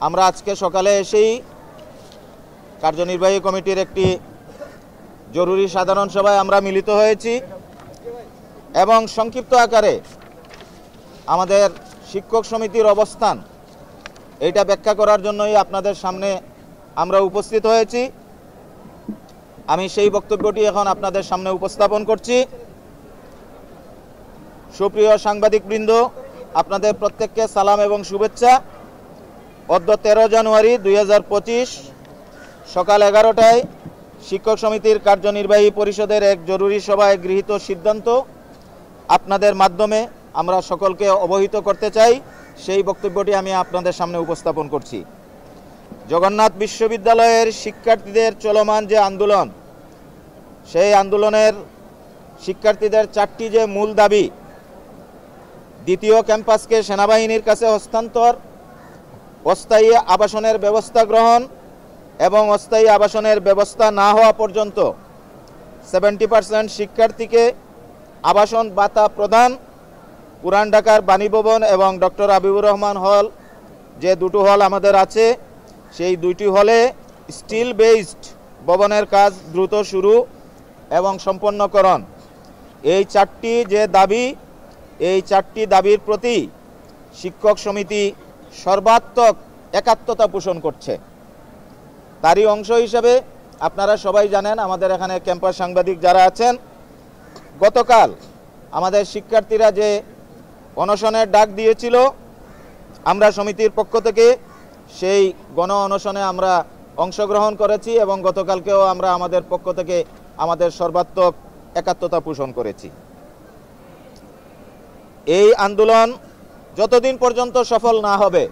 আমরা আজকে সকালে এসেই কার্যনির্বাহী কমিটির একটি জরুরি সাধারণ সভায় আমরা মিলিত হয়েছি এবং সংক্ষিপ্ত আকারে আমাদের শিক্ষক সমিতির অবস্থান এইটা ব্যাখ্যা করার জন্যই আপনাদের সামনে আমরা উপস্থিত হয়েছি। আমি সেই বক্তব্যটি এখন আপনাদের সামনে উপস্থাপন করছি। সুপ্রিয় সাংবাদিকবৃন্দ, আপনাদের প্রত্যেককে সালাম এবং শুভেচ্ছা। অদ্য 13 জানুয়ারি 2025 সকাল 11টায় শিক্ষক সমিতির কার্যনির্বাহী পরিষদের এক জরুরি সভায় গৃহীত সিদ্ধান্ত আপনাদের মাধ্যমে আমরা সকলকে অবহিত করতে চাই। সেই বক্তব্যটি আমি আপনাদের সামনে উপস্থাপন করছি। জগন্নাথ বিশ্ববিদ্যালয়ের শিক্ষার্থীদের চলমান যে আন্দোলন, সেই আন্দোলনের শিক্ষার্থীদের 4টি যে মূল দাবি, দ্বিতীয় ক্যাম্পাসকে সেনাবাহিনীর কাছে হস্তান্তর, অস্থায়ী আবাসনের ব্যবস্থা গ্রহণ এবং অস্থায়ী আবাসনের ব্যবস্থা না হওয়া পর্যন্ত 70% শিক্ষার্থীকে আবাসন ভাতা প্রদান, পুরান ঢাকার বাণীভবন এবং ডক্টর হাবিবুর রহমান হল, যে দুটো হল আমাদের আছে, সেই দুইটি হলে স্টিল বেসড ভবনের কাজ দ্রুত শুরু এবং সম্পন্নকরণ। এই 4টি যে দাবি, এই 4টি দাবির প্রতি শিক্ষক সমিতি সর্বাত্মক একাত্মতা পোষণ করছে। তারই অংশ হিসেবে আপনারা সবাই জানেন, আমাদের এখানে ক্যাম্পাস সাংবাদিক যারা আছেন, গতকাল আমাদের শিক্ষার্থীরা যে অনশনের ডাক দিয়েছিল, আমরা সমিতির পক্ষ থেকে সেই গণ অনশনে আমরা অংশগ্রহণ করেছি এবং গতকালকেও আমরা আমাদের পক্ষ থেকে আমাদের সর্বাত্মক একাত্মতা পোষণ করেছি। এই আন্দোলন যতদিন পর্যন্ত সফল না হবে,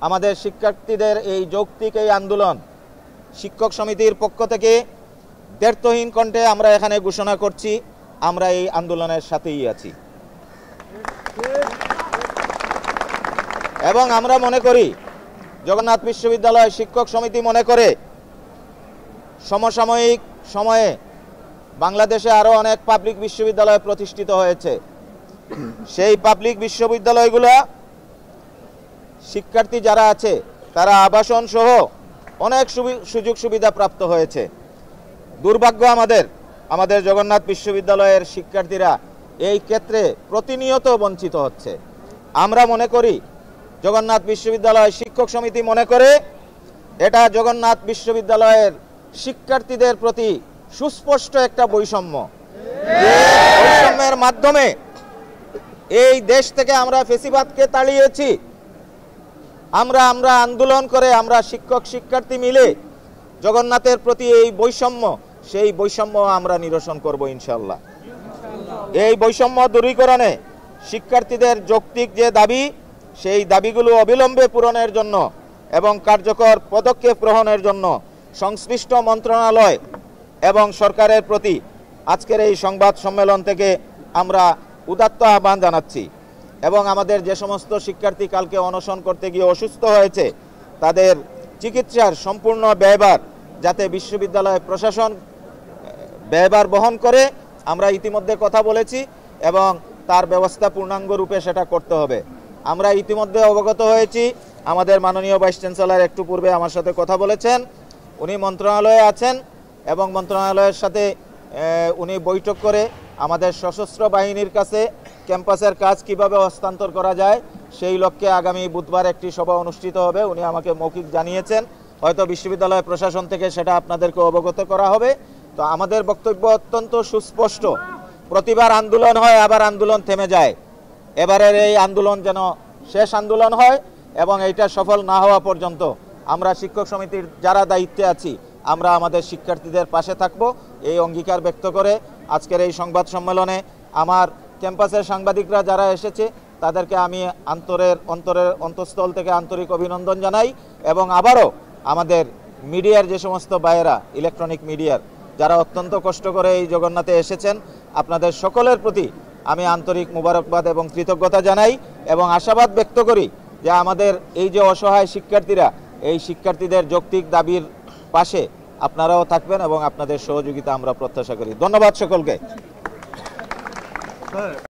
আমাদের শিক্ষার্থীদের এই যৌক্তিক এই আন্দোলন শিক্ষক সমিতির পক্ষ থেকে দ্ব্যর্থহীন কণ্ঠে আমরা এখানে ঘোষণা করছি, আমরা এই আন্দোলনের সাথেই আছি। এবং আমরা মনে করি, জগন্নাথ বিশ্ববিদ্যালয় শিক্ষক সমিতি মনে করে, সমসাময়িক সময়ে বাংলাদেশে আরও অনেক পাবলিক বিশ্ববিদ্যালয় প্রতিষ্ঠিত হয়েছে। সেই পাবলিক বিশ্ববিদ্যালয়গুলো শিক্ষার্থী যারা আছে তারা আবাসন সহ অনেক সুযোগ সুবিধা প্রাপ্ত হয়েছে। দুর্ভাগ্য আমাদের জগন্নাথ বিশ্ববিদ্যালয়ের শিক্ষার্থীরা এই ক্ষেত্রে প্রতিনিয়ত বঞ্চিত হচ্ছে। আমরা মনে করি, জগন্নাথ বিশ্ববিদ্যালয় শিক্ষক সমিতি মনে করে, এটা জগন্নাথ বিশ্ববিদ্যালয়ের শিক্ষার্থীদের প্রতি সুস্পষ্ট একটা বৈষম্য। বৈষম্যের মাধ্যমে এই দেশ থেকে আমরা ফ্যাসিবাদকে তাড়িয়েছি। আমরা আন্দোলন করে, আমরা শিক্ষক শিক্ষার্থী মিলে জগন্নাথের প্রতি এই বৈষম্য, সেই বৈষম্য আমরা নিরসন করব ইনশাআল্লাহ। এই বৈষম্য দূরীকরণে শিক্ষার্থীদের যৌক্তিক যে দাবি, সেই দাবিগুলো অবিলম্বে পূরণের জন্য এবং কার্যকর পদক্ষেপ গ্রহণের জন্য সংশ্লিষ্ট মন্ত্রণালয় এবং সরকারের প্রতি আজকের এই সংবাদ সম্মেলন থেকে আমরা উদাত্ত আহ্বান জানাচ্ছি। এবং আমাদের যে সমস্ত শিক্ষার্থী কালকে অনশন করতে গিয়ে অসুস্থ হয়েছে, তাদের চিকিৎসার সম্পূর্ণ ব্যয়ভার যাতে বিশ্ববিদ্যালয় প্রশাসন ব্যয়ভার বহন করে, আমরা ইতিমধ্যে কথা বলেছি এবং তার ব্যবস্থা পূর্ণাঙ্গ রূপে সেটা করতে হবে। আমরা ইতিমধ্যে অবগত হয়েছি, আমাদের মাননীয় ভাইস চ্যান্সেলর একটু পূর্বে আমার সাথে কথা বলেছেন, উনি মন্ত্রণালয়ে আছেন এবং মন্ত্রণালয়ের সাথে উনি বৈঠক করে আমাদের সশস্ত্র বাহিনীর কাছে ক্যাম্পাসের কাজ কিভাবে হস্তান্তর করা যায় সেই লক্ষ্যে আগামী বুধবার একটি সভা অনুষ্ঠিত হবে। উনি আমাকে মৌখিক জানিয়েছেন, হয়তো বিশ্ববিদ্যালয় প্রশাসন থেকে সেটা আপনাদেরকে অবগত করা হবে। তো আমাদের বক্তব্য অত্যন্ত সুস্পষ্ট, প্রতিবার আন্দোলন হয় আবার আন্দোলন থেমে যায়। এবারের এই আন্দোলন যেন শেষ আন্দোলন হয় এবং এইটা সফল না হওয়া পর্যন্ত আমরা শিক্ষক সমিতির যারা দায়িত্বে আছি, আমরা আমাদের শিক্ষার্থীদের পাশে থাকব, এই অঙ্গীকার ব্যক্ত করে আজকের এই সংবাদ সম্মেলনে আমার ক্যাম্পাসের সাংবাদিকরা যারা এসেছে তাদেরকে আমি অন্তঃস্থল থেকে আন্তরিক অভিনন্দন জানাই। এবং আবারও আমাদের মিডিয়ার যে সমস্ত ভাইয়েরা, ইলেকট্রনিক মিডিয়ার যারা অত্যন্ত কষ্ট করে এই জগন্নাথে এসেছেন, আপনাদের সকলের প্রতি আমি আন্তরিক মুবারকবাদ এবং কৃতজ্ঞতা জানাই এবং আশাবাদ ব্যক্ত করি যে আমাদের এই যে অসহায় শিক্ষার্থীরা, এই শিক্ষার্থীদের যৌক্তিক দাবির পাশে আপনারাও থাকবেন এবং আপনাদের সহযোগিতা আমরা প্রত্যাশা করি। ধন্যবাদ সকলকে।